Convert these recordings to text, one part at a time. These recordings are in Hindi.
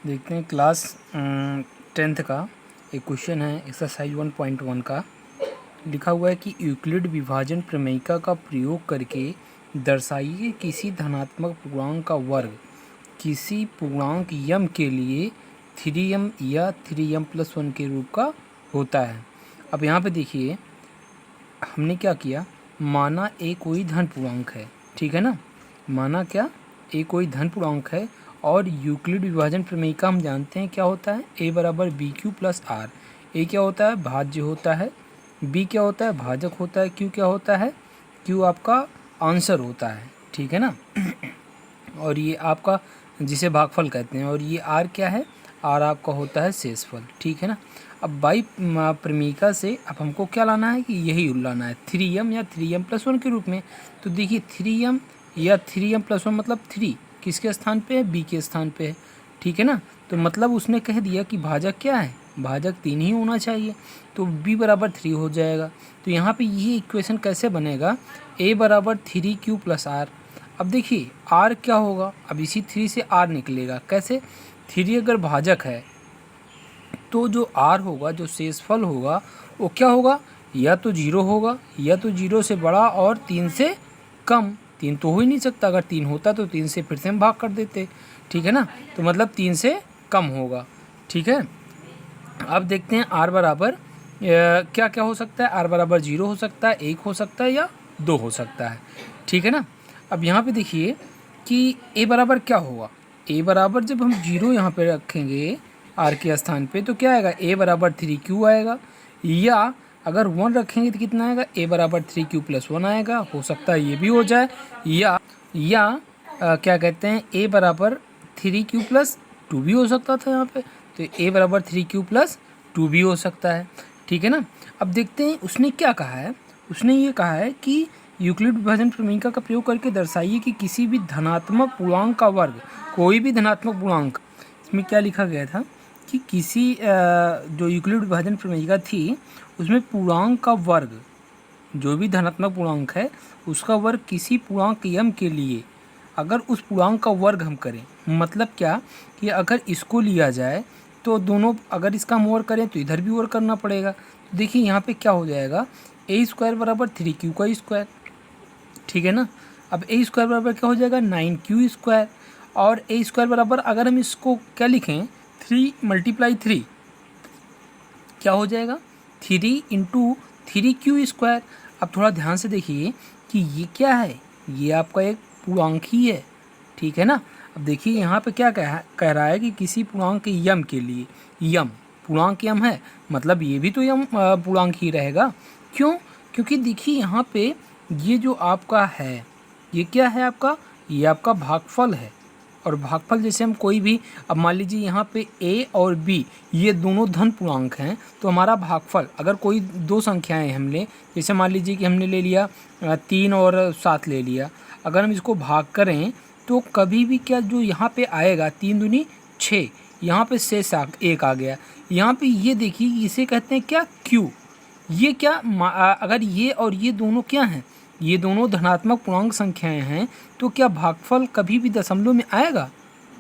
देखते हैं क्लास 10th का एक क्वेश्चन है एक्सरसाइज 1.1 का। लिखा हुआ है कि यूक्लिड विभाजन प्रमेयिका का प्रयोग करके दर्शाइए किसी धनात्मक पूर्णांक का वर्ग किसी पूर्णांक यम के लिए 3m या 3m+1 के रूप का होता है। अब यहाँ पे देखिए हमने क्या किया, माना ए कोई धन पूर्णांक है, ठीक है ना। माना क्या, ए कोई धन पूर्णांक है और यूक्लिड विभाजन प्रमेयिका हम जानते हैं क्या होता है, ए बराबर बी क्यू प्लस आर। ए क्या होता है, भाज्य होता है। बी क्या होता है, भाजक होता है। क्यू क्या होता है, क्यू आपका आंसर होता है, ठीक है ना। और ये आपका जिसे भागफल कहते हैं। और ये आर क्या है, आर आपका होता है शेषफल, ठीक है ना। अब बाई प्रमेयिका से अब हमको क्या लाना है कि यही लाना है 3m या 3m+1 के रूप में। तो देखिए 3m या 3m+1 मतलब 3 किसके स्थान पे है, बी के स्थान पे है, ठीक है ना। तो मतलब उसने कह दिया कि भाजक क्या है, भाजक 3 ही होना चाहिए, तो b बराबर 3 हो जाएगा। तो यहाँ पे ये इक्वेशन कैसे बनेगा, a बराबर 3q प्लस आर। अब देखिए r क्या होगा, अब इसी 3 से r निकलेगा कैसे, 3 अगर भाजक है तो जो r होगा, जो शेषफल होगा वो क्या होगा, या तो 0 होगा या तो 0 से बड़ा और 3 से कम। 3 तो हो ही नहीं सकता, अगर 3 होता तो 3 से फिर से हम भाग कर देते, ठीक है ना। तो मतलब 3 से कम होगा, ठीक है। अब देखते हैं r बराबर क्या क्या हो सकता है। r बराबर 0 हो सकता है, 1 हो सकता है या 2 हो सकता है, ठीक है ना। अब यहाँ पे देखिए कि a बराबर क्या होगा, a बराबर जब हम 0 यहाँ पे रखेंगे r के स्थान पे तो क्या आएगा, a बराबर 3q आएगा। या अगर 1 रखेंगे तो कितना आएगा, a बराबर 3q+1 आएगा, हो सकता है ये भी हो जाए। या क्या कहते हैं, a बराबर 3q+2 भी हो सकता था यहाँ पे, तो a बराबर 3q+2 भी हो सकता है, ठीक है ना। अब देखते हैं उसने क्या कहा है, उसने ये कहा है कि यूक्लिड विभाजन प्रमेयिका का प्रयोग करके दर्शाइए कि किसी भी धनात्मक पूर्णांक का वर्ग, कोई भी धनात्मक पूर्णांक, इसमें क्या लिखा गया था कि किसी जो यूक्लिड विभाजन प्रमेयिका थी उसमें पूर्णांक का वर्ग, जो भी धनात्मक पूर्णांक है उसका वर्ग किसी पूर्णांक यम के लिए, अगर उस पूर्णांक का वर्ग हम करें, मतलब क्या कि अगर इसको लिया जाए तो दोनों, अगर इसका हम वर्ग करें तो इधर भी वर्ग करना पड़ेगा। तो देखिए यहाँ पे क्या हो जाएगा, a² बराबर 3q का स्क्वायर, ठीक है ना। अब a² बराबर क्या हो जाएगा, 9q²। और a² बराबर अगर हम इसको क्या लिखें, 3 × 3 क्या हो जाएगा, 3 × 3q²। अब थोड़ा ध्यान से देखिए कि ये क्या है, ये आपका एक पूर्णांक ही है, ठीक है ना। अब देखिए यहाँ पे क्या कह रहा है कि किसी पूर्णांक यम के लिए, यम पूर्णांक यम है मतलब ये भी तो यम पूर्णांक ही रहेगा। क्यों, क्योंकि देखिए यहाँ पे ये जो आपका है ये क्या है आपका, ये आपका भागफल है। और भागफल जैसे हम कोई भी, अब मान लीजिए यहाँ पे a और b ये दोनों धन पूर्णांक हैं, तो हमारा भागफल अगर कोई दो संख्याएं हम लें, जैसे मान लीजिए कि हमने ले लिया 3 और 7 ले लिया, अगर हम इसको भाग करें तो कभी भी क्या जो यहाँ पे आएगा 3 दूनी 6, यहाँ पे शेष 1 आ गया। यहाँ पे ये देखिए इसे कहते हैं क्या, q। ये क्या अगर ये और ये दोनों क्या हैं, ये दोनों धनात्मक पूर्णांक संख्याएं हैं, तो क्या भागफल कभी भी दशमलव में आएगा,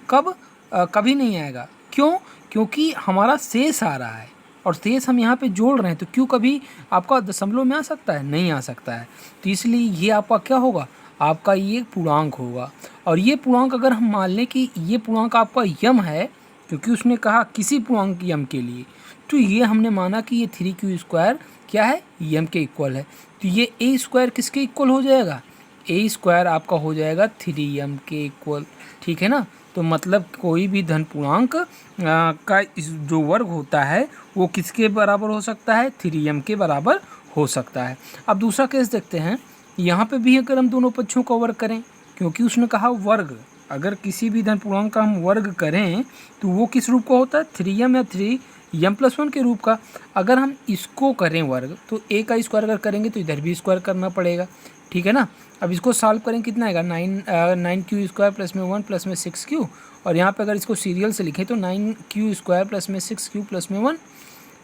कब कभी नहीं आएगा। क्यों, क्योंकि हमारा शेष आ रहा है और शेष हम यहाँ पे जोड़ रहे हैं, तो क्यों कभी आपका दशमलव में आ सकता है, नहीं आ सकता है। तो इसलिए ये आपका क्या होगा, आपका ये पूर्णांक होगा। और ये पूर्णांक अगर हम मान लें कि ये पूर्णांक आपका यम है, क्योंकि उसने कहा किसी पूर्णांक यम के लिए, तो ये हमने माना कि ये 3q² क्या है, यम के इक्वल है। तो ये a² किसके इक्वल हो जाएगा, a² आपका हो जाएगा 3m के इक्वल, ठीक है ना। तो मतलब कोई भी धन पूर्णांक का जो वर्ग होता है वो किसके बराबर हो सकता है, 3m के बराबर हो सकता है। अब दूसरा केस देखते हैं, यहाँ पे भी अगर हम दोनों पक्षों का वर्ग करें, क्योंकि उसने कहा वर्ग, अगर किसी भी धन पूर्णांक का हम वर्ग करें तो वो किस रूप का होता है, 3m या 3m+1 के रूप का। अगर हम इसको करें वर्ग तो a का स्क्वायर अगर करेंगे तो इधर भी स्क्वायर करना पड़ेगा, ठीक है ना। अब इसको सॉल्व करें कितना आएगा, 9q² प्लस में 1 प्लस में 6q, और यहाँ पे अगर इसको सीरियल से लिखें तो 9q² प्लस में 6q प्लस में 1,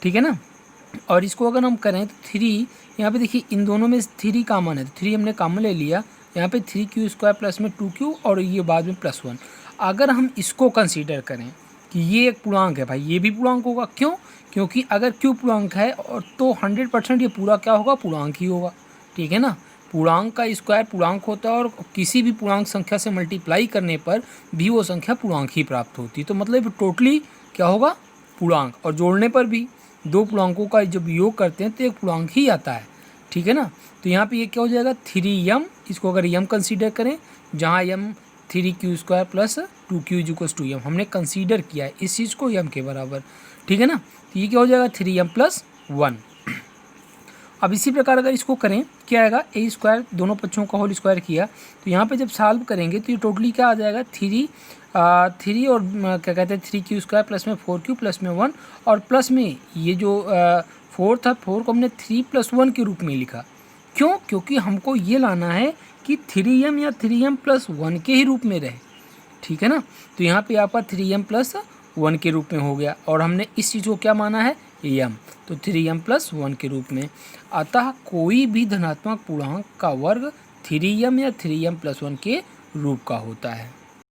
ठीक है ना। और इसको अगर हम करें तो 3, यहाँ पे देखिए इन दोनों में 3 कॉमन है, तो 3 हमने कॉमन ले लिया, यहाँ पे 3q² प्लस में 2q और ये बाद में +1। अगर हम इसको कंसीडर करें, कि ये एक पूर्णांक है भाई, ये भी पूर्णांक होगा। क्यों? क्योंकि अगर q पूर्णांक है और तो 100% ये पूरा क्या होगा, पूर्णांक ही होगा। ठीक है ना, पूर्णांक का स्क्वायर पूर्णांक होता है और किसी भी पूर्णांक संख्या से मल्टीप्लाई करने पर भी वो संख्या पूर्णांक ही प्राप्त होती है। तो मतलब टोटली क्या होगा, पूर्णांक, और जोड़ने पर भी दो पूर्णांकों का जब योग करते हैं तो एक पूर्णांक ही आता है। ठीक है ना, तो यहाँ पे ये क्या हो जाएगा 3m, इसको अगर m कंसीडर करें, जहाँ m 3q² plus 2q = m हमने कंसीडर किया है इस चीज़ को m के बराबर। ठीक है ना, तो ये क्या हो जाएगा 3m + 1। अब इसी प्रकार अगर इसको करें क्या आएगा, a² दोनों पक्षों का होल स्क्वायर किया, तो यहाँ पे जब सॉल्व करेंगे तो ये टोटली क्या आ जाएगा 3 और क्या कहते हैं 3q² प्लस में 4q प्लस में 1 और प्लस में ये जो 4 था, 4 को हमने 3 + 1 के रूप में लिखा। क्यों? क्योंकि हमको ये लाना है कि 3m या 3m + 1 के ही रूप में रहे। ठीक है ना, तो यहाँ पे आपका 3m + 1 के रूप में हो गया और हमने इस चीज़ को क्या माना है, m, तो 3m + 1 के रूप में। अतः कोई भी धनात्मक पूर्णांक का वर्ग 3m या 3m + 1 के रूप का होता है।